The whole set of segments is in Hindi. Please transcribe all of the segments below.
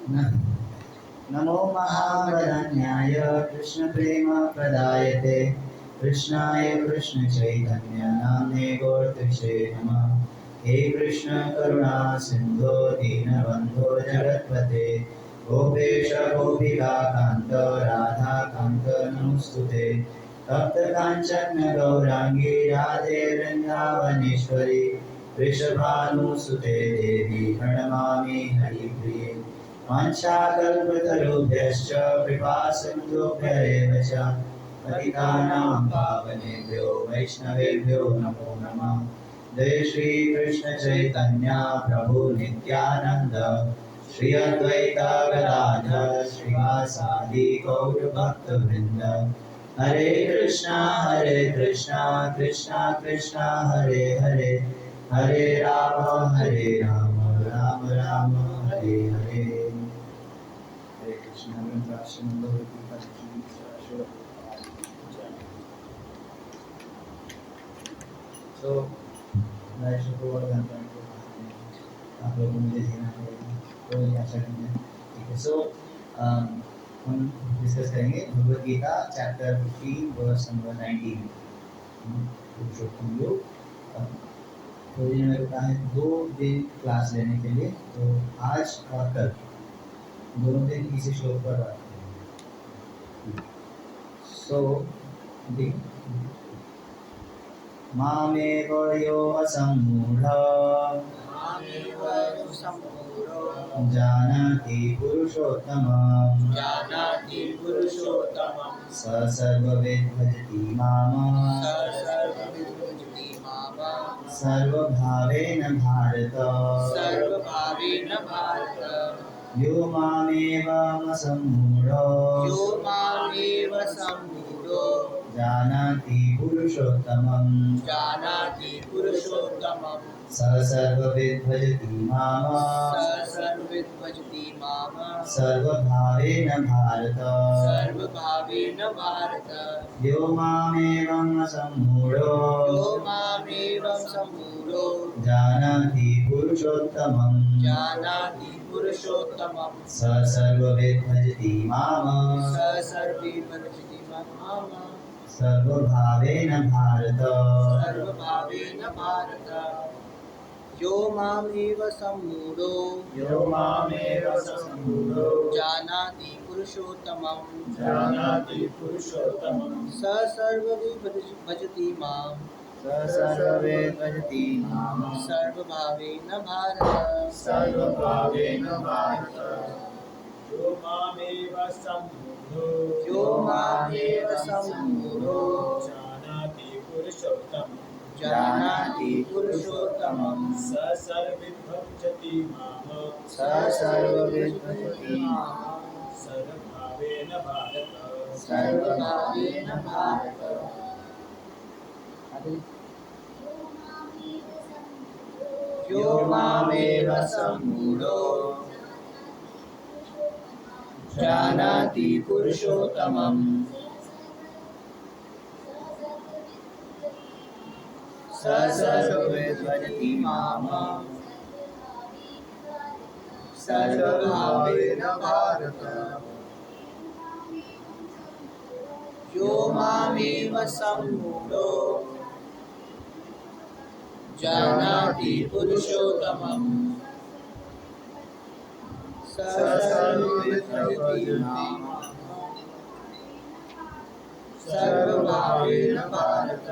नमो महावदन्याय कृष्णप्रेमप्रदायते कृष्णाय कृष्णचैतन्य नाम्ने गौरतिषे नमः। हे कृष्ण करुणा सिन्धो दीनबन्धो जगत्पते गोपेश गोपिका कान्त राधा कान्त नमोऽस्तुते। तप्त काञ्चन गौराङ्गी राधे वृन्दावनेश्वरी वृषभानुसुते देवी प्रणमामि हरिप्रिये। वाञ्छाकल्पतरुभ्यश्च कृपासिन्धुभ्य एव च पतितानां पावनेभ्यो वैष्णवेभ्यो नमो नमः। जय श्री कृष्ण चैतन्य प्रभु नित्यानंद श्री अद्वैत गदाधर श्रीवासादि गौर भक्तवृंद। हरे कृष्णा कृष्णा कृष्णा हरे हरे हरे राम राम राम हरे हरे। हरे कृष्ण तो मैं शुक्रवार घंटा आप लोगों को मुझे देना पड़ेगा तो ये आशा करते हैं। ठीक है, सो हम डिस्कस करेंगे Bhagavad Gita chapter 15 verse number 19। Purushottam Yoga तो ये मेरे कहा है 2 दिन क्लास लेने के लिए, तो आज और कल दोनों दिन इसी श्लोक पर बात करेंगे। सो मामेव यो असम्मूढः जानाति पुरुषोत्तमं स सर्वविद् भजति माम् सर्वभावेन भारत। यो मामेवमसम्मूढो जानाति पुरुषोत्तमं स सर्वविद् भजति माम् सर्वभावेन भारत। यो मामेवमसम्मूढो जानाति पुरुषोत्तमं स सर्वविद् भजति माम् सर्वभावेन भारत। यो मामेव सम्मूढो जानाति पुरुषोत्तमं स सर्वविद् भजति माम् सर्वभावेन भारत। यो मामेव सम्मूढो जानाति पुरुषोत्तमं स सर्वविद् भजति माम् सर्वभावेन भारत। यो मामेव सम्मूढो जानाति पुरुषोत्तमं स सर्वविद् भजति माम् सर्वभावेन भारत। यो मामेव सम्मूढो जानाति पुरुषोत्तमं स सर्वविद् भजति माम् सर्वभावेन भारत।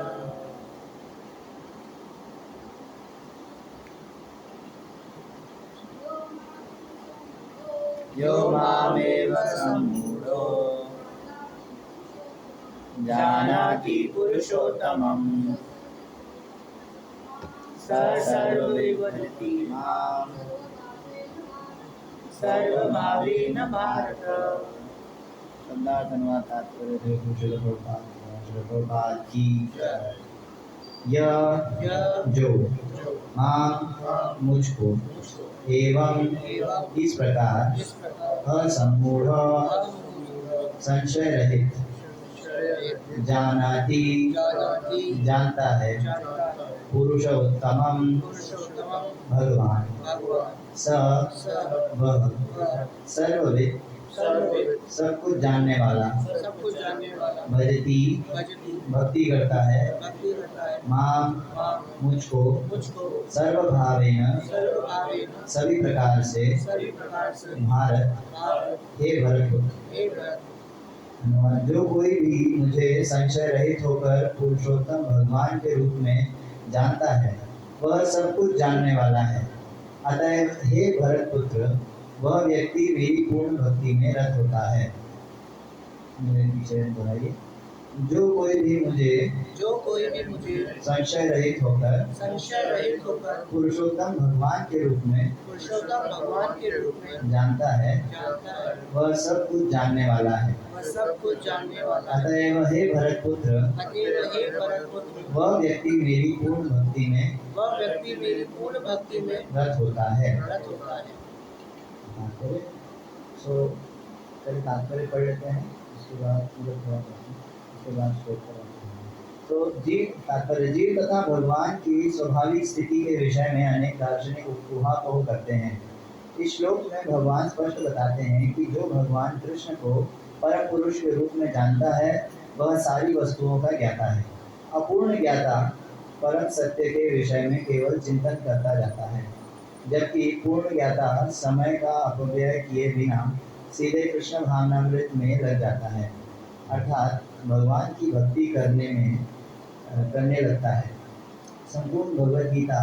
यो मामेव सम्मूढो जानाति पुरुषोत्तमं स सर्वविद् भजति माम् सर्वभावेन भारत। धन्यवाद तात्पर्य प्रभुपाद की यह जो मां मुझको एवं इस प्रकार असम्मूढ़ संशय रहित जानाति जानता है पुरुषोत्तमं पुरुषोत्तमं भगवान भगवान स वह सर्वविद सर्वविद सब कुछ जानने वाला सब कुछ जानने वाला भजती भजती भक्ति करता है भक्ति करता है माम माम मुझको मुझको सर्वभावेन सर्वभावेन सभी प्रकार से सभी प्रकार से भारत भारत हे भरत हे भरत जो कोई भी मुझे संशय रहित होकर पुरुषोत्तम भगवान के रूप में जानता है वह सब कुछ जानने वाला है। अतएव हे भरत पुत्र वह व्यक्ति भी पूर्ण भक्ति में रत होता है। मेरे पीछे दोहराइए। जो कोई भी मुझे संशय रहित होकर पुरुषोत्तम भगवान के रूप में जानता है वह सब कुछ जानने वाला है। अतएव हे भरत पुत्र वह व्यक्ति मेरी पूर्ण भक्ति में रत होता है। सो पहले तात्पर्य पढ़ लेते हैं, उसके बाद उसके बाद श्लोक पढ़ते हैं। तो जीव तात्पर्य जीव तथा भगवान की स्वाभाविक स्थिति के विषय में अनेक दार्शनिक ऊहापोह करते हैं। इस श्लोक में भगवान स्पष्ट बताते हैं कि जो भगवान कृष्ण को परम पुरुष के रूप में जानता है वह सारी वस्तुओं का ज्ञाता है। अपूर्ण ज्ञाता परम सत्य के विषय में केवल चिंतन करता जाता है, जबकि पूर्ण ज्ञाता समय का अपव्यय किए बिना सीधे कृष्ण भावनामृत में लग जाता है, अर्थात भगवान की भक्ति करने लगता है। संपूर्ण भगवद गीता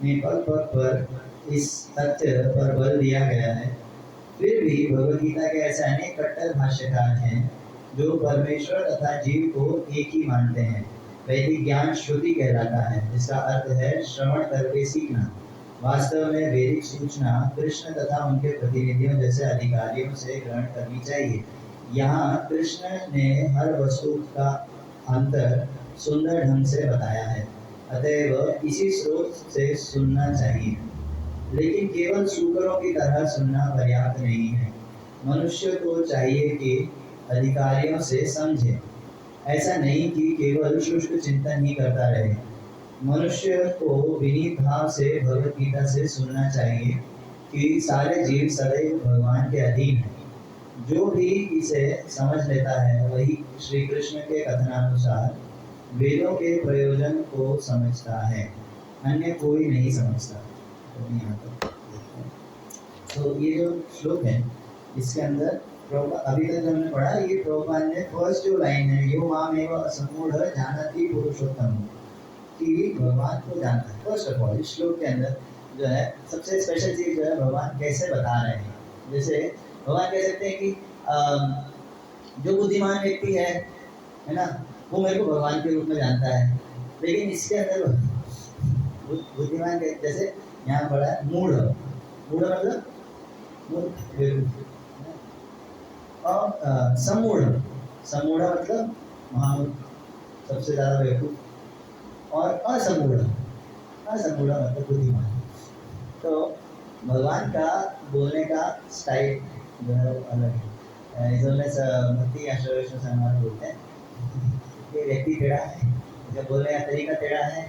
में पग पग पर इस तथ्य पर बल दिया गया है। फिर भी भगवद गीता के ऐसे अनेक कट्टर भाष्यकार हैं जो परमेश्वर तथा जीव को एक ही मानते हैं। वैदिक ज्ञान श्रुति कहलाता है, जिसका अर्थ है श्रवण करके सीखना। वास्तव में वैदिक सूचना कृष्ण तथा उनके प्रतिनिधियों जैसे अधिकारियों से ग्रहण करनी चाहिए। यहाँ कृष्ण ने हर वस्तु का अंतर सुंदर ढंग से बताया है, अतएव इसी स्रोत से सुनना चाहिए। लेकिन केवल सूकरों की तरह सुनना पर्याप्त नहीं है। मनुष्य को चाहिए कि अधिकारियों से समझे, ऐसा नहीं कि केवल शुष्क चिंतन ही करता रहे। मनुष्य को विनीत भाव से भगवद गीता से सुनना चाहिए कि सारे जीव सदैव भगवान के अधीन हैं। जो भी इसे समझ लेता है वही श्री कृष्ण के कथनानुसार वेदों के प्रयोजन को समझता है, अन्य कोई नहीं समझता। तो ये जो श्लोक है इसके अंदर अभी तक जो हमने पढ़ा, ये प्रभुपाद ने फर्स्ट जो लाइन है यो मामेव असम्मूढ़ जानाति पुरुषोत्तम, कि भगवान को जानता है। फर्स्ट ऑफ ऑल इस श्लोक के अंदर जो है सबसे स्पेशल चीज जो है भगवान कैसे बता रहे हैं। जैसे भगवान कह सकते हैं कि जो बुद्धिमान व्यक्ति है ना, वो मेरे को भगवान के रूप में जानता है। लेकिन इसके अंदर बुद्धिमान जैसे यहाँ पढ़ा है मूढ़ मतलब और समूढ़ मतलब महामूढ़, सबसे ज्यादा बेवकूफ, और असमूढ़ मतलब बुद्धिमान। तो भगवान का बोलने का स्टाइल जो है अलग है। भक्ति आश्रवेश्वर सम्मान बोलते हैं ये व्यक्ति टेढ़ा है, जब बोलने का तरीका टेढ़ा है,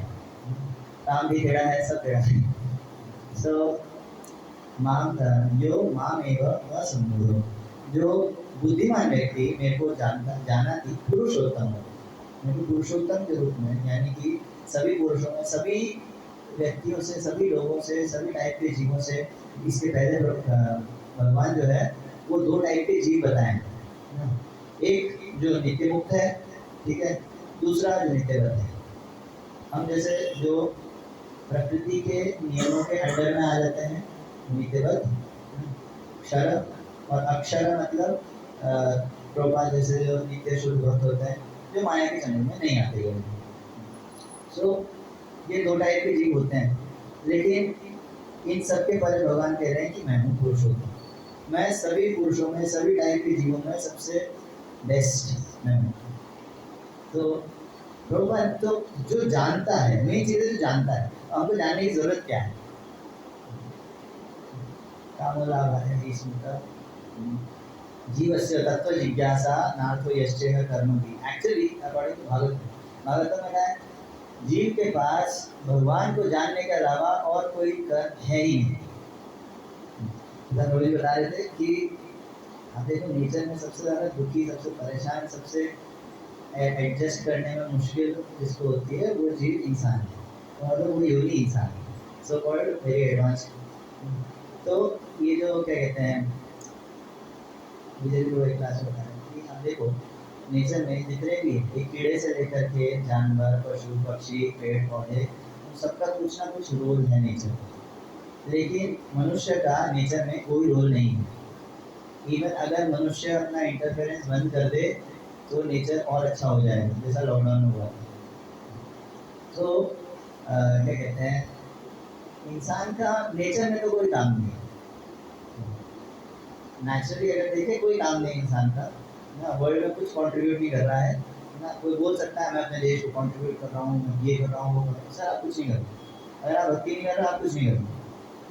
काम भी टेढ़ा है, सब टेढ़ा है। सो जो माम एवं असम्मूढ़, जो बुद्धिमान व्यक्ति मेरे को जाना थी पुरुषोत्तम, मेरे को पुरुषोत्तम के रूप में, यानी कि सभी पुरुषों में, सभी व्यक्तियों से, सभी लोगों से, सभी टाइप के जीवों से। इसके पहले भगवान जो है वो दो टाइप के जीव बताए, एक जो नित्य मुक्त है, ठीक है, दूसरा जो नित्यबद्ध है। हम जैसे जो प्रकृति के नियमों के अंडर में आ जाते हैं नित्यबद्ध, क्षर और अक्षर मतलब प्रभुपाद जैसे जो नित्य शुद्ध भक्त होते हैं, जो माया के चंगुल में नहीं आते। सो ये दो टाइप के जीव होते हैं। लेकिन इन सब के परे भगवान कह रहे हैं कि मैं हूँ पुरुषोत्तम, मैं सभी पुरुषों में, सभी टाइप के जीवों में सबसे बेस्ट मैं हूँ। तो भगवान तो जो जानता है, मेन चीज़ है जो जानता है, हमको जानने की जरूरत क्या है। जीवस्य तत्व जिज्ञासा नार्थो यश्चेह कर्म भी। एक्चुअली अकॉर्डिंग टू भागवत में क्या है, जीव के पास भगवान को जानने के अलावा और कोई कर्म है ही नहीं। रोजी बता रहे थे कि आप देखो नेचर में सबसे ज़्यादा दुखी, सबसे परेशान, सबसे एडजस्ट करने में मुश्किल जिसको होती है वो जीव इंसान है, तो मतलब वो योनि इंसान है, सो कॉल्ड वेरी एडवांस। तो ये जो क्या कहते हैं, मुझे भी वो एक क्लास में बताया कि आप देखो नेचर में जितने भी एक कीड़े से लेकर के जानवर, पशु पक्षी, पेड़ पौधे, उन सबका कुछ ना कुछ रोल है नेचर में, लेकिन मनुष्य का नेचर में कोई रोल नहीं है। इवन अगर मनुष्य अपना इंटरफेरेंस बंद कर दे तो नेचर और अच्छा हो जाएगा, जैसा लॉकडाउन में हुआ था। तो क्या कहते हैं, इंसान का नेचर में तो कोई काम नहीं है। नेचुरली अगर देखें कोई काम नहीं इंसान का ना, वर्ल्ड में कुछ कंट्रीब्यूट नहीं कर रहा है ना। कोई बोल सकता है मैं अपने देश को कंट्रीब्यूट कर रहा हूँ, मैं ये कर रहा हूँ, वो कर रहा हूँ, सर आप कुछ नहीं कर रहे। अगर आप भक्ति नहीं कर रहे आप कुछ नहीं कर रहे,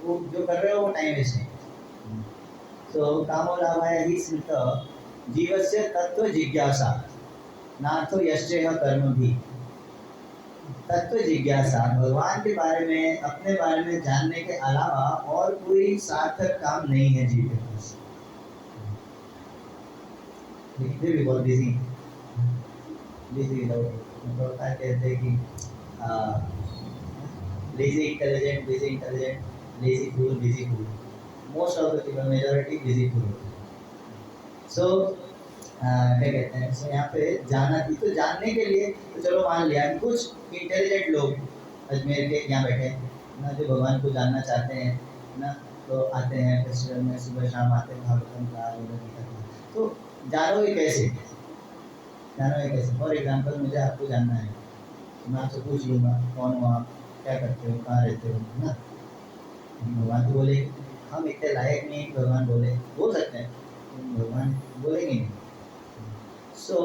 वो जो कर रहे हो वो टाइम वेस्ट है। तो कामो लाभाय हि स्मृत जीवस्य तत्व जिज्ञासा नार्थो यश्चेह कर्म भी। तत्व जिज्ञासा भगवान के बारे में, अपने बारे में जानने के अलावा और कोई सार्थक काम नहीं है जीव के पास। लेकिन फिर भी बहुत बिजी लोग कहते हैं कि lazy intelligent, lazy fool, busy fool. Most of the people, majority busy fool. So क्या कहते हैं, सो यहाँ पे जाना थी, तो जानने के लिए तो चलो मान लिया कि कुछ इंटेलिजेंट लोग अजमेर के यहाँ बैठे ना, जो भगवान को जानना चाहते हैं ना, तो आते हैं फेस्टिवल में, सुबह शाम आते हैं भागवतम का तो जानोगे कैसे, फॉर एग्जाम्पल मुझे आपको जानना है, मैं आपसे पूछ लूँगा कौन हो आप, क्या करते हो, कहाँ रहते हो, है ना। भगवान तो बोले हम इतने लायक नहीं, भगवान बोल सकते हैं, भगवान बोलेंगे नहीं। सो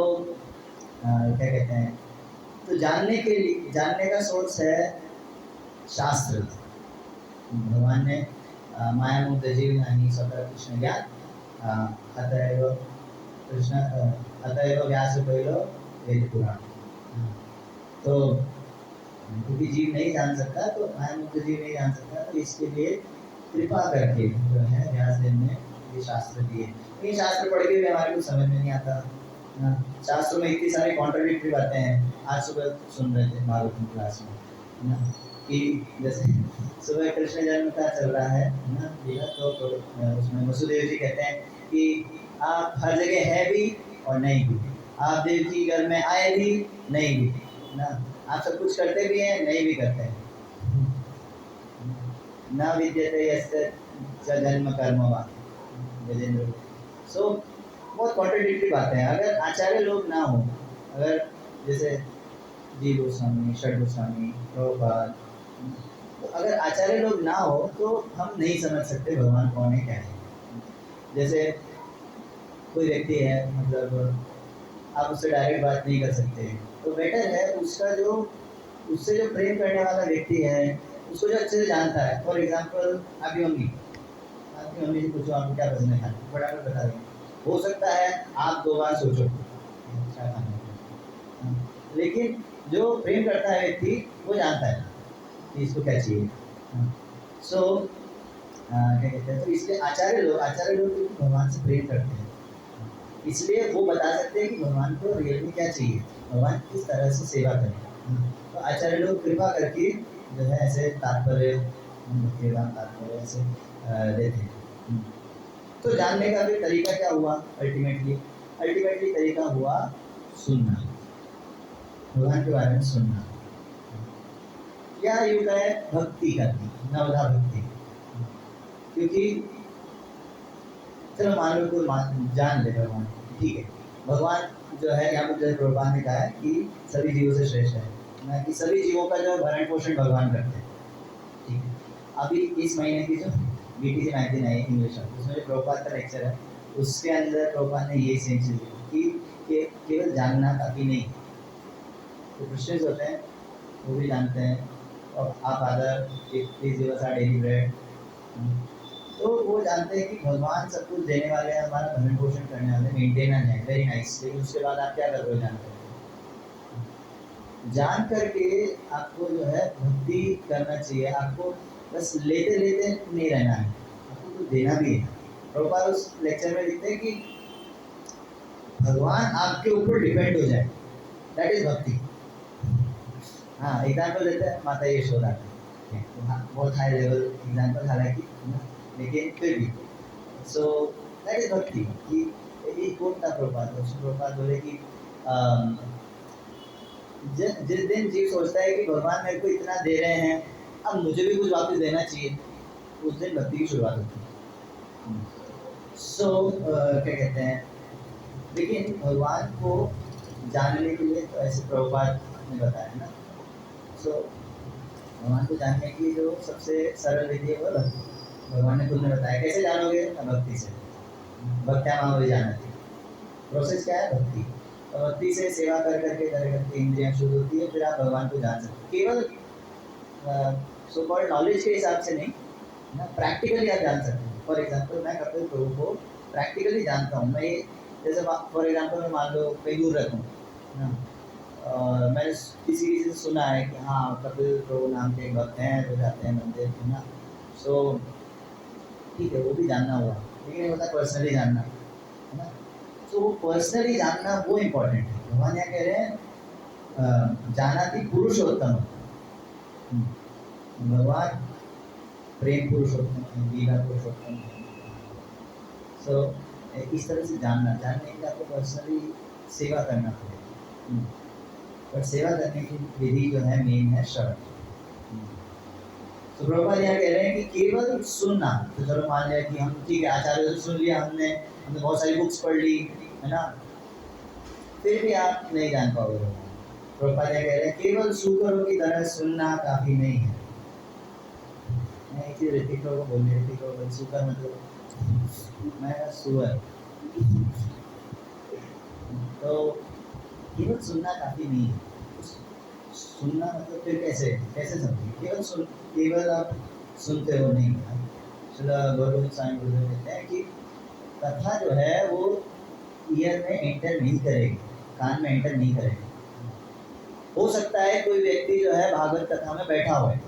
क्या कहते हैं, तो जानने का सोर्स है शास्त्र। भगवान ने माया मुक्त जीव नहीं स्वतः कृष्ण ज्ञान अतएव व्यास पहिलो वेद पुराण। तो क्योंकि जीव नहीं जान सकता, तो माया मुक्त जीव नहीं जान सकता, तो इसके लिए कृपा करके जो है व्यास देव ने ये शास्त्र दिए। ये शास्त्र पढ़ के भी हमारे को समझ में नहीं आता ना, शास्त्रों में इतनी सारी कॉन्ट्रडिक्टरी बातें हैं। आज सुबह सुन रहे थे भागवत क्लास में ना, कि जैसे सुबह कृष्ण जन्म का चल रहा है ना लीला, तो उसमें वसुदेव जी कहते हैं कि आप हर जगह है भी और नहीं भी, आप देव जी घर में आए भी नहीं भी ना, आप सब कुछ करते भी हैं नहीं भी करते हैं। न विद्यते यस्य च जन्म कर्म वा गजेंद्र। सो बहुत कॉन्ट्रडिक्टरी बातें हैं। अगर आचार्य लोग ना हो, अगर जैसे जी गोस्वामी, षड गोस्वामी, प्रभुपाद, तो अगर आचार्य लोग ना हो तो हम नहीं समझ सकते भगवान कौन है क्या है। जैसे कोई व्यक्ति है, मतलब आप उससे डायरेक्ट बात नहीं कर सकते, तो बेटर है उससे जो प्रेम करने वाला व्यक्ति है, उसको जो अच्छे से जानता है। फॉर एग्जाम्पल आपकी मम्मी से पूछो आपको क्या पसंद है खाना, फटाफट बता देंगे। हो सकता है आप 2 बार सोचो क्या खाना है, लेकिन जो प्रेम करता है व्यक्ति वो जानता है कि इसको क्या चाहिए। सो क्या कहते हैं, तो इसलिए आचार्य लोग भगवान से प्रेम करते हैं, इसलिए वो बता सकते हैं कि भगवान को रियल में क्या चाहिए, भगवान किस तरह से सेवा करें। तो आचार्य लोग कृपा करके जो है ऐसे तात्पर्य ऐसे देते हैं। तो जानने का फिर तरीका क्या हुआ, अल्टीमेटली तरीका हुआ सुनना, भगवान के बारे में सुनना, या यूँ कहे भक्ति करनी, नवधा भक्ति। क्योंकि चलो मान लो कोई जान ले भगवान, ठीक है, भगवान जो है यहाँ पर जैसे प्रभुपाद ने कहा है कि सभी जीवों से श्रेष्ठ है ना, कि सभी जीवों का जो भरण पोषण भगवान करते हैं, ठीक है। अभी इस महीने की जो BTC मैगजीन आई इंग्लिश में, उसमें जो प्रभुपाद का लेक्चर है, उसके अंदर प्रभुपाद ने ये सेम चीज़ कि केवल जानना काफ़ी नहीं। तो क्रिश्चियंस होते हैं वो भी जानते हैं, और आप आदर please give us our daily bread, तो वो जानते हैं कि भगवान सब कुछ देने वाले हैं, हमारा भरण पोषण करने वाले, मेंटेनर है, वेरी नाइस। लेकिन उसके बाद आप क्या कर रहे हो जानते हैं, जान करके आपको जो है भक्ति करना चाहिए। आपको बस लेते लेते नहीं रहना है, आपको कुछ देना भी है। प्रभुपाद उस लेक्चर में लिखते हैं कि भगवान आपके ऊपर डिपेंड हो जाए, दैट इज भक्ति। हाँ, एग्जाम्पल देते हैं माता यशोदा का। हाँ, बहुत हाई लेवल एग्जाम्पल हालांकि, है ना, लेकिन फिर भी सो दैट इज भक्ति। कि ये कोट था प्रभुपाद बोले कि अम, जिस दिन जीव सोचता है कि भगवान मेरे को इतना दे रहे हैं, अब मुझे भी कुछ वापस देना चाहिए, उस दिन भक्ति की शुरुआत होती है। क्या कहते हैं, लेकिन भगवान को जानने के लिए तो ऐसे प्रभुपाद ने बताया ना। भगवान को जानने की जो सबसे सरल विधि है वो भक्ति। भगवान ने खुद ने बताया कैसे जानोगे, भक्ति से। भक्त्या मामूली जाना थी, प्रोसेस क्या है, भक्ति। और भक्ति से सेवा कर करके इंद्रियां शुद्ध होती है, फिर आप भगवान को जान सकते। केवल सो कॉल्ड नॉलेज के हिसाब से नहीं ना, प्रैक्टिकली आप जान सकते हैं। फॉर एग्जाम्पल मैं कपिल प्रभु को प्रैक्टिकली जानता हूँ। मैं जैसे फॉर एग्जाम्पल मैं मान लो कहीं दूर रहता हूँ ना, मैंने किसी से सुना है कि हाँ कपिल प्रभु नाम के एक भक्त हैं जो जाते हैं मंदिर, है ना। सो ठीक है, वो भी जानना हुआ, लेकिन होता पर्सनली जानना, है ना। तो वो पर्सनली जानना वो इम्पोर्टेंट है। भगवान यहाँ कह रहे हैं जाना थी पुरुषोत्तम। भगवान प्रेम पुरुषोत्तम है, लीला पुरुषोत्तम है। सो इस तरह से जानने के लिए आपको पर्सनली सेवा करना पड़ेगा। और सेवा करने की विधि जो है मेन है श्रवण। तो प्रभुपाद यहाँ कह रहे हैं कि केवल सुनना, तो चलो मान लिया कि हम ठीक है आचार्य से सुन लिया, हमने बहुत सारी बुक्स पढ़ ली, है ना, फिर भी आप नहीं जान पाओगे। प्रभुपाद यहाँ कह रहे हैं केवल सूकरों की तरह सुनना काफी नहीं है। मैं एक चीज ऋतिक को बोलिए, ऋतिक को सूकर मतलब मैं सुअर। तो केवल सुनना काफी नहीं है। सुनना मतलब फिर कैसे कैसे समझिए, केवल आप सुनते हो नहीं। चलो गौरव स्वामी गुरुदेव कहते हैं कि कथा जो है वो ईयर में एंटर नहीं करेगी, कान में एंटर नहीं करेगी। हो सकता है कोई व्यक्ति जो है भागवत कथा में बैठा हुआ है,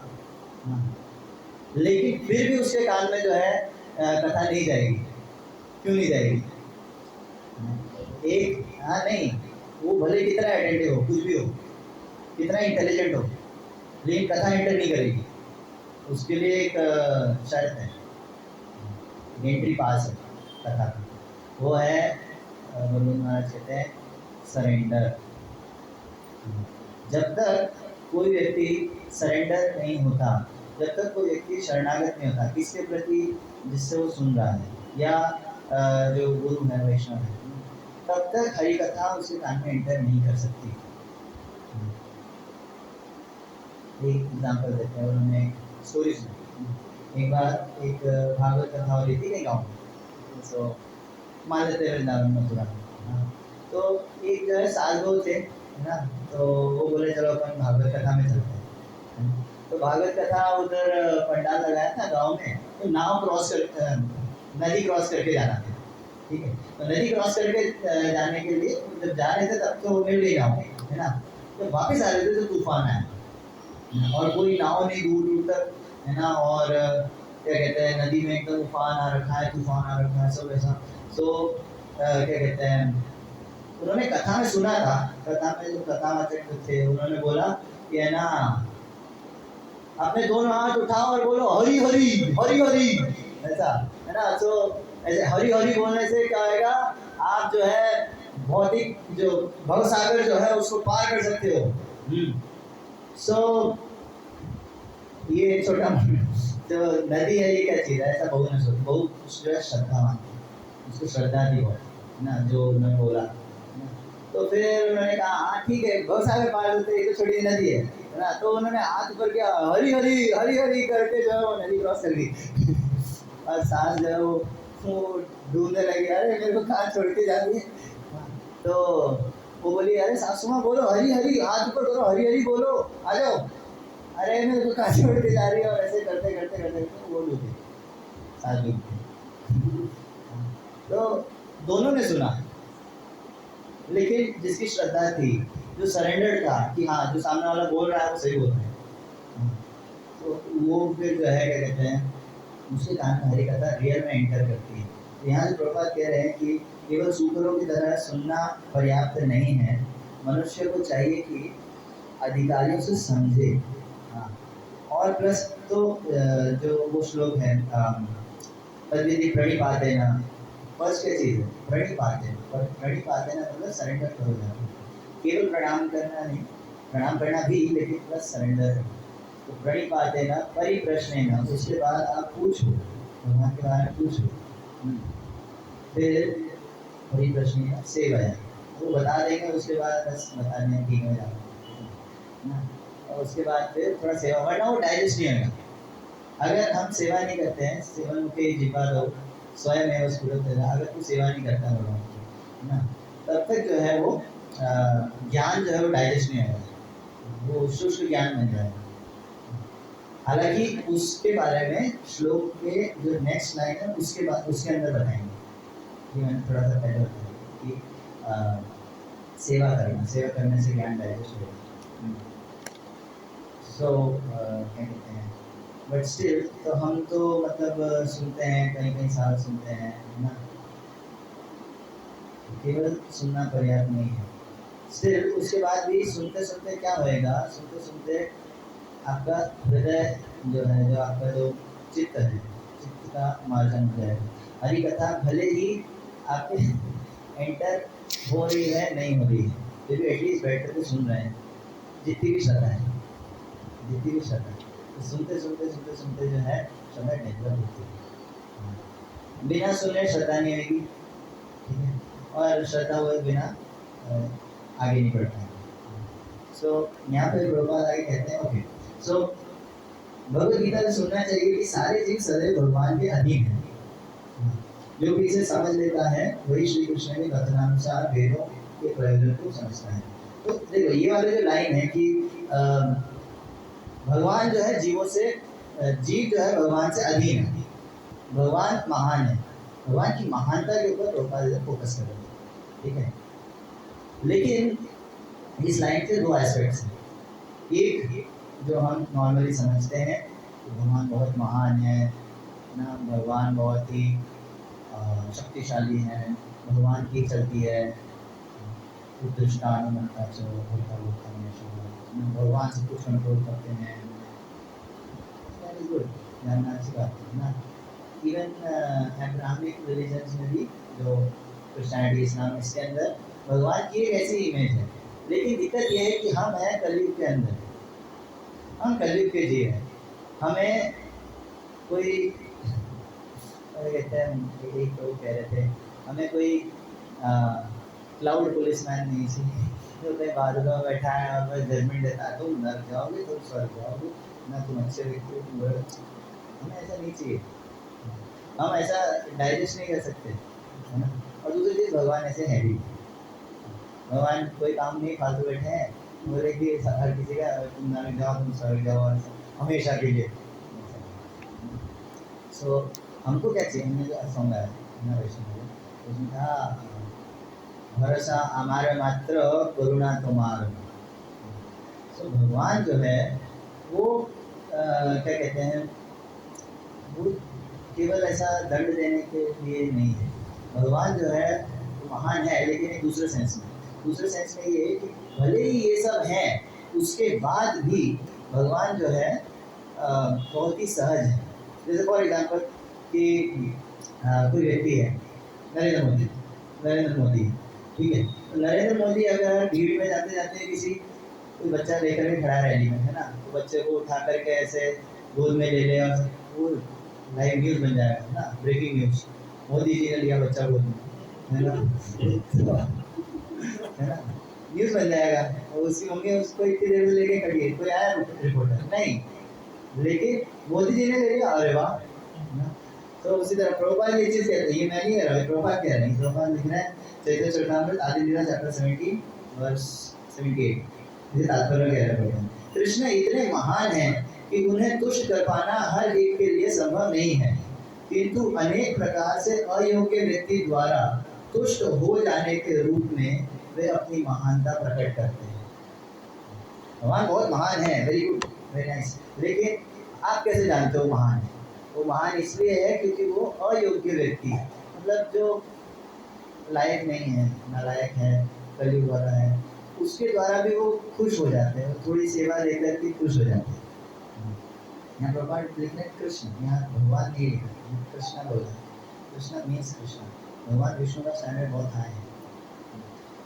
लेकिन फिर भी उसके कान में जो है कथा नहीं जाएगी। क्यों नहीं जाएगी? एक हाँ नहीं, वो भले कितना अटेंटिव हो, कुछ भी हो, कितना इंटेलिजेंट हो, लेकिन कथा एंटर नहीं करेगी। उसके लिए एक शर्त है, एंट्री पास है कथा का, वो है गुरु महाराज कहते हैं सरेंडर। जब तक कोई व्यक्ति सरेंडर नहीं होता, जब तक कोई व्यक्ति शरणागत नहीं होता किसके प्रति, जिससे वो सुन रहा है या जो गुरु है वैष्णव है, तब तक हरि कथा उसके कान में एंटर नहीं कर सकती। एक एग्जाम्पल देते हैं, उन्होंने स्टोरी सुनी। एक बार एक भागवत कथा हो रही थी कहीं गाँव में, तो मान लेते हैं वृंदावन मथुरा। तो एक जो है सास बहू थे, है ना, तो वो बोले चलो अपन भागवत कथा में चलते हैं। तो भागवत कथा उधर पंडाल लगाया था गांव में, तो नाव क्रॉस कर नदी क्रॉस करके जाना था, ठीक है। तो नदी क्रॉस करके जाने के लिए जब जा रहे थे तब तो मिल गई गाँव में, है ना। तो वापस आ रहे थे तो तूफान आया, और कोई नाव नहीं दूर दूर तक, है ना। और क्या कहते हैं नदी में एकदम तूफान आ रखा है, सब ऐसा। तो क्या कहते हैं, उन्होंने कथा में सुना था, कथा में जो कथावाचक थे उन्होंने बोला कि है ना, अपने दोनों हाथ उठाओ और बोलो हरि हरि हरि हरि, ऐसा, है ना। तो ऐसे हरि हरि बोलने से क्या होगा, आप जो है भौतिक जो भवसागर जो है उसको पार कर सकते हो। सो ये छोटा जो नदी है ये क्या चीज है, ऐसा बहु न सोच, बहुत जो है श्रद्धावान, उसको श्रद्धा थी बहुत, है ना, जो उन्होंने बोला। तो फिर उन्होंने कहा हाँ ठीक है, भवसागर पार होते, ये तो छोटी नदी है ना। तो उन्होंने हाथ ऊपर किया, हरी हरी हरी हरी करके जो है वो नदी क्रॉस कर दी। और सांस जो है वो ढूंढने लगी, अरे मेरे को कहाँ छोड़ के जा रही है। तो वो बोली अरे सासू माँ बोलो हरी हरी, हाथ ऊपर करो, हरी हरी बोलो, आ जाओ। अरे मेरे को कहाँ छोड़ के जा रही है, और ऐसे करते करते करते वो डूबी, सांस डूब। तो दोनों ने सुना, लेकिन जिसकी श्रद्धा थी जो सरेंडर था कि हाँ जो सामने वाला बोल रहा है वो सही बोल रहा है, तो वो फिर जो है क्या कहते हैं उसके कान में हरी कथा रियल में एंटर करती है। तो यहाँ जो प्रभुपाद कह रहे हैं कि केवल सूत्रों की तरह सुनना पर्याप्त नहीं है, मनुष्य को चाहिए कि अधिकारियों से समझे। हाँ, और प्लस तो जो वो श्लोक है तद्विधि प्रणिपाते ना, फर्स्ट क्या चीज़ है प्रणिपाते, प्रणिपाते ना मतलब सरेंडर करो जाओ, केवल प्रणाम करना नहीं, प्रणाम करना भी लेकिन प्लस सरेंडर करना। तो प्रणिपाते ना परिप्रश्न ना, उसके बाद आप पूछो भगवान के बारे में पूछो, फिर परिप्रश्न सेवा वो बता देंगे, उसके बाद बस बता देंगे ठीक है ना, और उसके बाद फिर थोड़ा सेवा, वरना वो डाइजेस्ट नहीं होगा। अगर हम सेवा नहीं करते हैं, सेवन मुखे जिपा दो स्वयं है उसको, अगर तू सेवा नहीं करता भगवान की ना, तब तक जो है वो ज्ञान जो है वो डाइजेस्ट नहीं होगा, वो शुष्क ज्ञान बन जाएगा। हालांकि उसके बारे में श्लोक के जो नेक्स्ट लाइन है उसके बाद उसके अंदर बताएंगे, कि मैंने थोड़ा सा पहले बताया कि सेवा करना, सेवा करने से ज्ञान डाइजेस्ट होगा। सो क्या कहते हैं, बट स्टिल तो हम तो मतलब सुनते हैं, कहीं कहीं साल सुनते हैं ना, केवल सुनना पर्याप्त नहीं है। स्टिल उसके बाद भी सुनते सुनते क्या होएगा, सुनते सुनते आपका हृदय जो है, जो आपका जो चित्त है, चित्त का मार्जन हो जाएगा। हरी कथा भले ही आपके एंटर हो रही है नहीं हो रही है, फिर भी एटलीस्ट बैठ करके सुन रहे हैं, जितनी भी श्रद्धा है, जितनी भी श्रद्धा है, तो सुनते सुनते सुनते सुनते जो है श्रद्धा डेवलप होती है। बिना सुने श्रद्धा नहीं आएगी, ठीक है, और श्रद्धा हुए बिना आगे नहीं बढ़ता है। सो यहाँ पे प्रभुपाद आगे कहते हैं ओके, सो भगवद गीता में सुनना चाहिए कि सारे जीव सदैव भगवान के अधीन है, जो भी इसे समझ लेता है वही श्री कृष्ण के कथनानुसार वेदों के प्रयोजन को समझता है। तो देखो ये वाले जो लाइन है कि भगवान जो है जीवों से, जीव जो है भगवान से अधीन है, भगवान महान है, भगवान की महानता के ऊपर प्रभुपाद फोकस कर रहे हैं, ठीक है। लेकिन इस लाइन के दो एस्पेक्ट्स हैं, एक जो हम नॉर्मली समझते हैं भगवान बहुत महान है ना, भगवान बहुत ही शक्तिशाली है, भगवान की चलती है उत्तष्टानुमंता जो होता होता है, भगवान सब कुछ कंट्रोल करते हैं, वेरी गुड, जानना अच्छी बात है ना। इवन अब्राहमिक रिलीजन्स में भी जो क्रिश्चियनिटी इस्लाम, इसके अंदर भगवान की एक ऐसी इमेज है, लेकिन दिक्कत यह है कि हम हैं कलयुग के अंदर, हम कलयुग के जीव हैं, हमें कोई कहते हैं, एक लोग कह रहे थे हमें कोई क्लाउड पुलिसमैन नहीं चाहिए जो कहीं बादलों में बैठा है और बस जजमेंट देता है तुम नर्क जाओगे तुम स्वर्ग जाओगे ना, तुम अच्छे व्यक्ति हो तुम बुरे, हमें ऐसा नहीं चाहिए, हम ऐसा डाइजेस्ट नहीं कर सकते, है ना। और दूसरी चीज़ भगवान ऐसे है भी, भगवान कोई काम नहीं फालतू बैठे हैं, बोले कि हर किसी का तुम नर्क जाओ तुम स्वर्ग जाओ हमेशा के लिए। सो हमको क्या चाहिए, हमने जो सॉन्ग आया ना वैष्णव उसमें कहा भरोसा हमारे मात्र करुणा तुम्हार। सो भगवान जो है वो क्या कहते हैं, वो केवल ऐसा दंड देने के लिए नहीं है, भगवान जो है महान है, लेकिन एक दूसरे सेंस में, दूसरे सेंस में ये है कि भले ही ये सब है उसके बाद भी भगवान जो है बहुत ही सहज है। जैसे फॉर एग्जाम्पल कि कोई व्यक्ति है नरेंद्र मोदी, ठीक है, तो नरेंद्र मोदी अगर भीड़ में जाते जाते किसी कोई बच्चा लेकर के खड़ा है रैली में, है ना, तो बच्चे को उठा करके ऐसे गोद में ले ले और वो लाइव न्यूज़ बन जाएगा ना, ब्रेकिंग न्यूज़, मोदी जी ने लिया बच्चा गोद में, है ना है ना, न्यूज़ बन जाएगा, और उसकी मम्मी उसको इतनी देर से लेके खड़ी है, कोई आया रिपोर्टर नहीं, लेकिन मोदी जी ने ले लिया, अरे वाह। तो उसी तरह प्रभुपाद ये चीज़ कहते हैं, ये मैं नहीं कह रहा हूँ, प्रभुपाद कह रहे हैं, प्रभुपाद लिख रहे हैं चैतन्य चरितामृत आदि लीला चैप्टर 70 वर्स 78, ये तात्पर्य कह रहे हैं कृष्ण इतने महान हैं कि उन्हें तुष्ट कर पाना हर एक के लिए संभव नहीं है, किंतु अनेक प्रकार से अयोग्य व्यक्ति द्वारा तुष्ट हो जाने के रूप में वे अपनी महानता प्रकट करते हैं। भगवान बहुत महान है, वेरी गुड, वेरी नाइस, लेकिन आप कैसे जानते हो महान है? वो महान इसलिए है क्योंकि वो अयोग्य व्यक्ति है, मतलब जो लायक नहीं है, नालायक है, कलयुग वाला है, उसके द्वारा भी वो खुश हो जाते हैं, वो थोड़ी सेवा लेकर के खुश हो जाते हैं। यहाँ भगवान लिखना है कृष्ण, यहाँ भगवान नहीं लिखा, कृष्णा बोला, कृष्णा मीन्स कृष्णा। भगवान विष्णु का स्टैंडर्ड बहुत हाई है।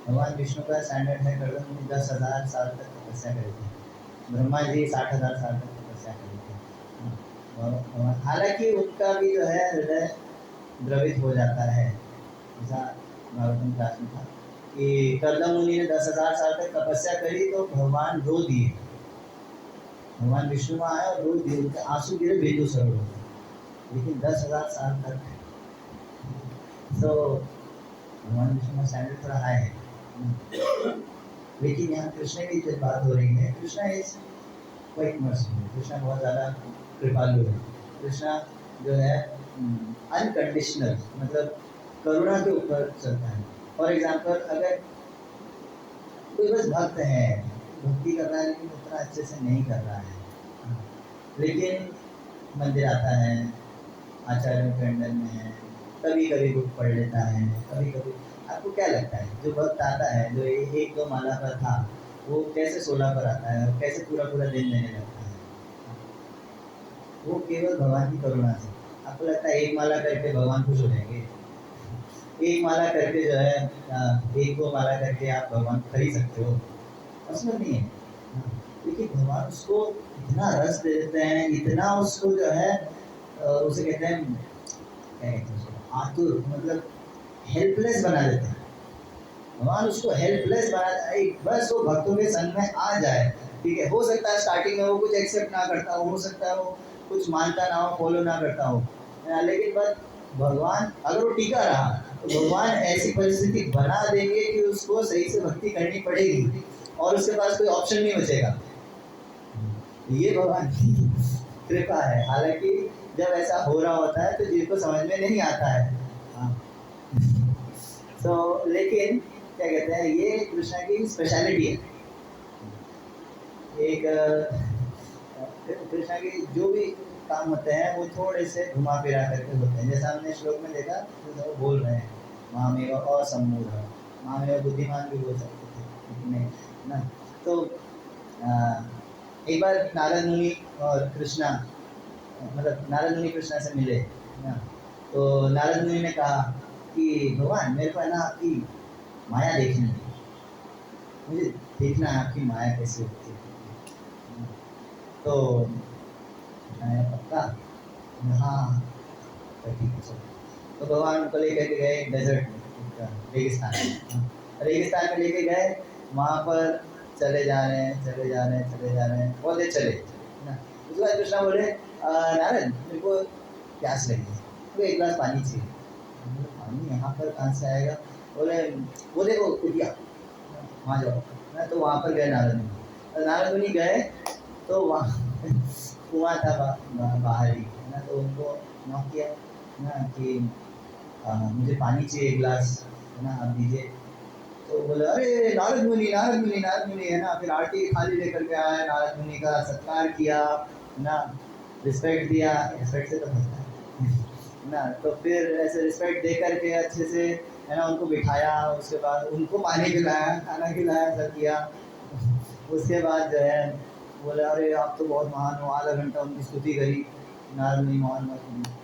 भगवान विष्णु का स्टैंडर्ड है, गर्दन में 10,000 साल तक तपस्या करी थी, ब्रह्मा जी 60,000 साल तक तपस्या करी थी। और हालांकि उनका भी जो है हृदय द्रवित हो जाता है, ऐसा भागवतम क्लास में था कि कर्दम मुनि ने 10,000 साल तक तपस्या करी तो भगवान रो दिए, भगवान विष्णु आए और रो दिए, उनके आंसू गिरे बिंदु सरोवर में, लेकिन 10,000 साल तक। तो भगवान विष्णु का स्टैंडर्ड थोड़ा हाई है। लेकिन यहाँ कृष्ण की जो बात हो रही है, Krishna is quite merciful, Krishna बहुत ज़्यादा कृपालु है। कृष्णा जो है अनकंडीशनल, मतलब करुणा के ऊपर चलता है। फॉर एग्जाम्पल, अगर कोई बस भक्त है, भक्ति कर रहा है लेकिन उतना अच्छे से नहीं कर रहा है, लेकिन मंदिर आता है, आचार्यों के अंडर में है, कभी कभी बुक पढ़ लेता है, कभी कभी, आपको क्या लगता है जो वक्त आता है, जो एक दो माला पर था, वो कैसे 16 पर आता है और कैसे पूरा पूरा दिन लेने लगता है? वो केवल भगवान की करुणा से। आपको लगता है एक माला करके भगवान खुश हो जाएंगे? एक माला करके जो है एक दो माला करके आप भगवान को खरीद सकते हो? असंभव नहीं है। लेकिन भगवान उसको इतना रस दे देते हैं, इतना उसको जो है उसे कहते हैं, क्या कहते हैं उसको, आतुर, मतलब हेल्पलेस बना देते हैं। भगवान उसको हेल्पलेस बना, बस वो भक्तों के संग में आ जाए, ठीक है। हो सकता है स्टार्टिंग में वो कुछ एक्सेप्ट ना करता हो सकता है वो कुछ मानता ना हो, फॉलो ना करता हो, लेकिन बस भगवान अगर वो टीका रहा तो भगवान ऐसी परिस्थिति बना देंगे कि उसको सही से भक्ति करनी पड़ेगी और उसके पास कोई ऑप्शन नहीं बचेगा। ये भगवान की कृपा है। हालांकि जब ऐसा हो रहा होता है तो जिसको समझ में नहीं आता है, हाँ। तो लेकिन क्या कहते हैं, ये कृष्णा की स्पेशलिटी है। एक कृष्णा की जो भी काम होते हैं वो थोड़े से घुमा फिरा करके होते हैं, जैसा हमने श्लोक में देखा, तो वो बोल रहे हैं मामेव असम्मूढ़, मामेव बुद्धिमान भी बोल सकते थे, लेकिन नहीं ना। तो एक बार नारद मुनि और कृष्णा, मतलब नारद मुनि कृष्णा से मिले ना, तो नारद मुनि ने कहा कि भगवान मेरे को है ना आपकी माया देखनी है, मुझे देखना है आपकी माया कैसी होती है। तो पक्का? हाँ, तो ठीक है चलो। तो भगवान उनको लेकर के गए डेजर्ट में, रेगिस्तान में, रेगिस्तान में लेके गए, वहाँ पर चले जा रहे हैं, चले जा रहे हैं, चले जा रहे हैं, बहुत देर चले ना। उसके बाद कृष्णा बोले नारद मेरे को प्यास लगी है, तो एक गिलास पानी चाहिए। पानी यहाँ पर कहाँ से आएगा? बोले वो देखो कुटिया, वहाँ जाओ ना। तो वहाँ पर गए नारद मुनि, नारद मुनि गए तो वहाँ कुआं था बाहर ही है ना, तो उनको नॉक किया ना कि मुझे पानी चाहिए, एक गिलास है ना, आप दीजिए। तो बोले अरे नारद मुनि, नारद मुनि, नारद मुनि, है ना। फिर आरती थाली लेकर के आए, नारद मुनि का सत्कार किया ना, रिस्पेक्ट दिया, रिस्पेक्ट से तो बनता है ना। तो फिर ऐसे रिस्पेक्ट दे करके अच्छे से है ना उनको बिठाया, उसके बाद उनको पानी पिलाया, खाना खिलाया, सब किया। उसके बाद जो है बोले अरे आप तो बहुत महान हो, आधा घंटा उनकी स्तुति करी, नारद मुनि महान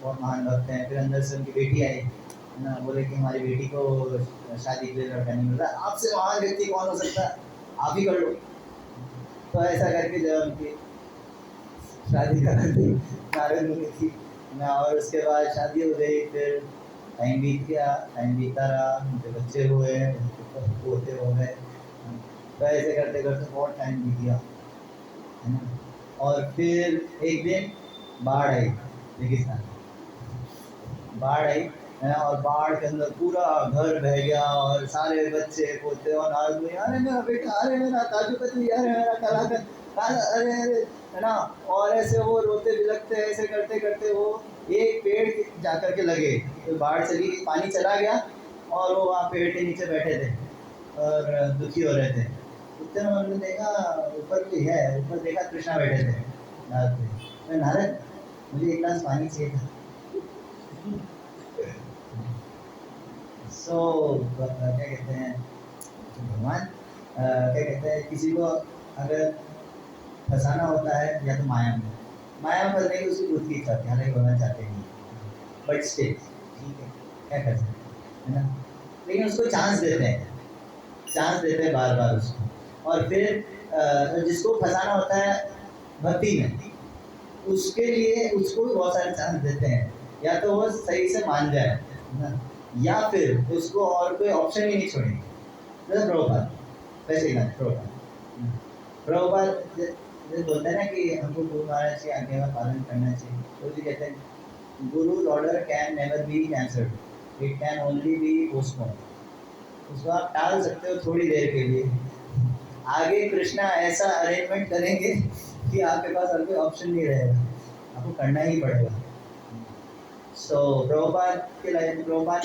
बहुत महान भक्त हैं। फिर अंदर से उनकी बेटी आई है ना, बोले कि हमारी बेटी को शादी के लिए लड़का नहीं मिल रहा, आपसे महान व्यक्ति कौन हो सकता है, आप ही कर लो। तो ऐसा करके जो उनकी शादी करा दी नारद मुनि की ना। और उसके बाद शादी हो गई, फिर टाइम बीत गया, टाइम बीता रहा, उनके बच्चे हुए, उनके पोते हो गए। तो ऐसे करते करते बहुत टाइम बीत गया है ना। और फिर एक दिन बाढ़ आई, रेगिस्तान बाढ़ आई है ना, और बाढ़ के अंदर पूरा घर बह गया और सारे बच्चे पोते और नारद मुनि, अरे मेरा बेटा, अरे मेरा काजू कतली, अरे मेरा कलाकंद, अरे अरे है ना। और ऐसे वो रोते बिलखते ऐसे करते करते वो एक पेड़ जाकर के लगे, तो बाढ़ चली, पानी चला गया और वो वहाँ पेड़ के नीचे बैठे थे और दुखी हो रहे थे। उत्तर मन में देखा ऊपर कोई है, ऊपर देखा कृष्णा बैठे थे नारद पे। मैं नारद, मुझे एक गिलास पानी चाहिए था। सो क्या कहते हैं भगवान क्या कहते हैं किसी को अगर फंसाना होता है या तो माया में फंसने की उसकी खुद की इच्छा होती है, हालांकि भगवान चाहते नहीं, बट स्टिल ठीक है, क्या कर सकते हैं, है ना। लेकिन उसको चांस देते हैं बार बार उसको। और फिर जिसको फंसाना होता है भक्ति में, उसके लिए उसको भी बहुत सारे चांस देते हैं, या तो वो सही से मान जाए, है ना, या फिर उसको और कोई ऑप्शन ही नहीं छोड़ेंगे। जैसे प्रभुपाद, वैसे ही ना प्रभुपाद, प्रभुपाद जैसे बोलते हैं ना कि हमको गुरु महाराज की आज्ञा का पालन करना चाहिए, तो जी कहते हैं गुरु's order can never be cancelled, it can only be postponed। उसको आप टाल सकते हो थोड़ी देर के लिए, आगे कृष्णा ऐसा अरेंजमेंट करेंगे कि आपके पास और कोई ऑप्शन नहीं रहेगा, आपको करना ही पड़ेगा। सो प्रभुपाद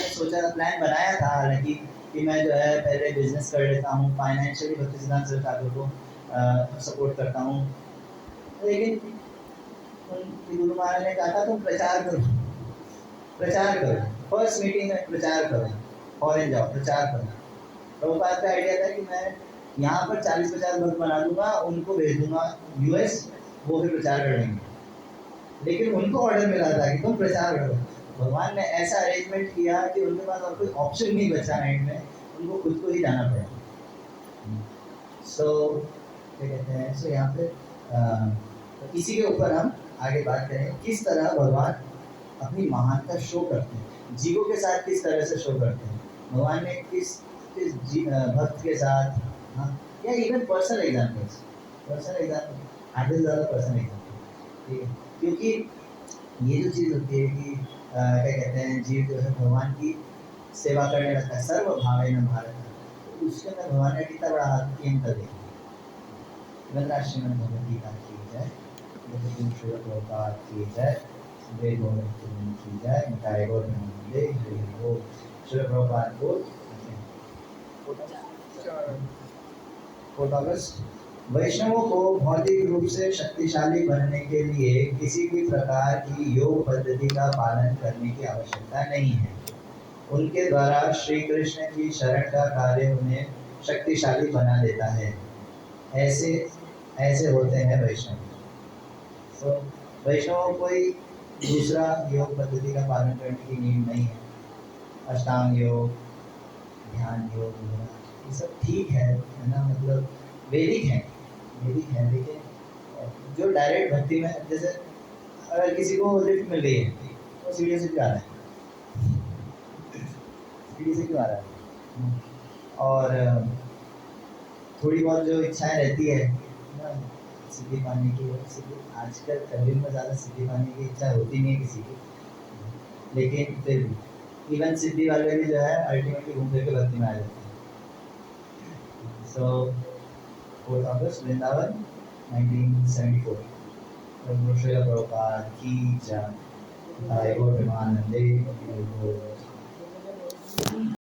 ने सोचा था, प्लान बनाया था हालांकि कि मैं जो है पहले बिजनेस कर लेता हूँ, फाइनेंशियली भक्ति सिद्धांत सरस्वती ठाकुर को सपोर्ट करता हूँ, लेकिन उनके गुरु महाराज ने कहा था तुम प्रचार करो, फर्स्ट मीटिंग में प्रचार करो, फॉरेन जाओ प्रचार करो। प्रभुपाद का आइडिया था कि मैं यहाँ पर 40-50 भक्त बना दूंगा, उनको भेज दूंगा यूएस, वो फिर प्रचार कर लेंगे। लेकिन उनको ऑर्डर मिला था कि तुम प्रचार करो। भगवान ने ऐसा अरेंजमेंट किया कि उनके पास और कोई ऑप्शन नहीं बचा एंड में, उनको खुद को ही जाना पड़ा। सो क्या कहते हैं, सो यहाँ पे तो इसी के ऊपर हम आगे बात करें, किस तरह भगवान अपनी महानता शो करते हैं, जीवों के साथ किस तरह से शो करते हैं, भगवान ने किस किस भक्त के साथ, हाँ, या इवन पर्सनल एग्जाम्पल आधे से ज़्यादा पर्सनल एग्जाम्पल, ठीक है, क्योंकि ये जो चीज़ होती है कि क्या कहते हैं जीव जो है भगवान की सेवा करने लगता है सर्व भावेन भारत, तो उसके अंदर भगवान का कितना बड़ा हाथ गेम कर देगा। श्रीमद् भगवद गीता की जय, श्री प्रभुपाद की जय, वे गोविंद की जय, निताय गौर नमोनंदे, हरि बोल। श्री प्रभुपाद बोल। 4 अगस्त, वैष्णवों को भौतिक रूप से शक्तिशाली बनने के लिए किसी भी प्रकार की योग पद्धति का पालन करने की आवश्यकता नहीं है। उनके द्वारा श्री कृष्ण की शरण का कार्य उन्हें शक्तिशाली बना देता है। ऐसे ऐसे होते हैं वैष्णव। तो वैष्णवों को कोई दूसरा योग पद्धति का पालन करने की नीड नहीं है। अष्टांग योग, ध्यान योग वगैरह ये सब ठीक है ना, मतलब वैदिक है, लेकिन जो डायरेक्ट भक्ति में, जैसे अगर किसी को लिफ्ट मिल गई है तो सीढ़ी से क्यों आ रहा है, और थोड़ी बहुत जो इच्छाएं रहती है ना सिद्धि पाने की, आजकल कलयुग में ज़्यादा सिद्धि पाने की इच्छा होती नहीं है किसी की, लेकिन फिर भी इवन सिद्धि वाले भी जो है अल्टीमेटली घूम फिर के भक्ति में आ जाते हैं। सो 4 अगस्त वृंदावन 1974, श्री प्रभुपाद की जय, गौर प्रेमानंदे।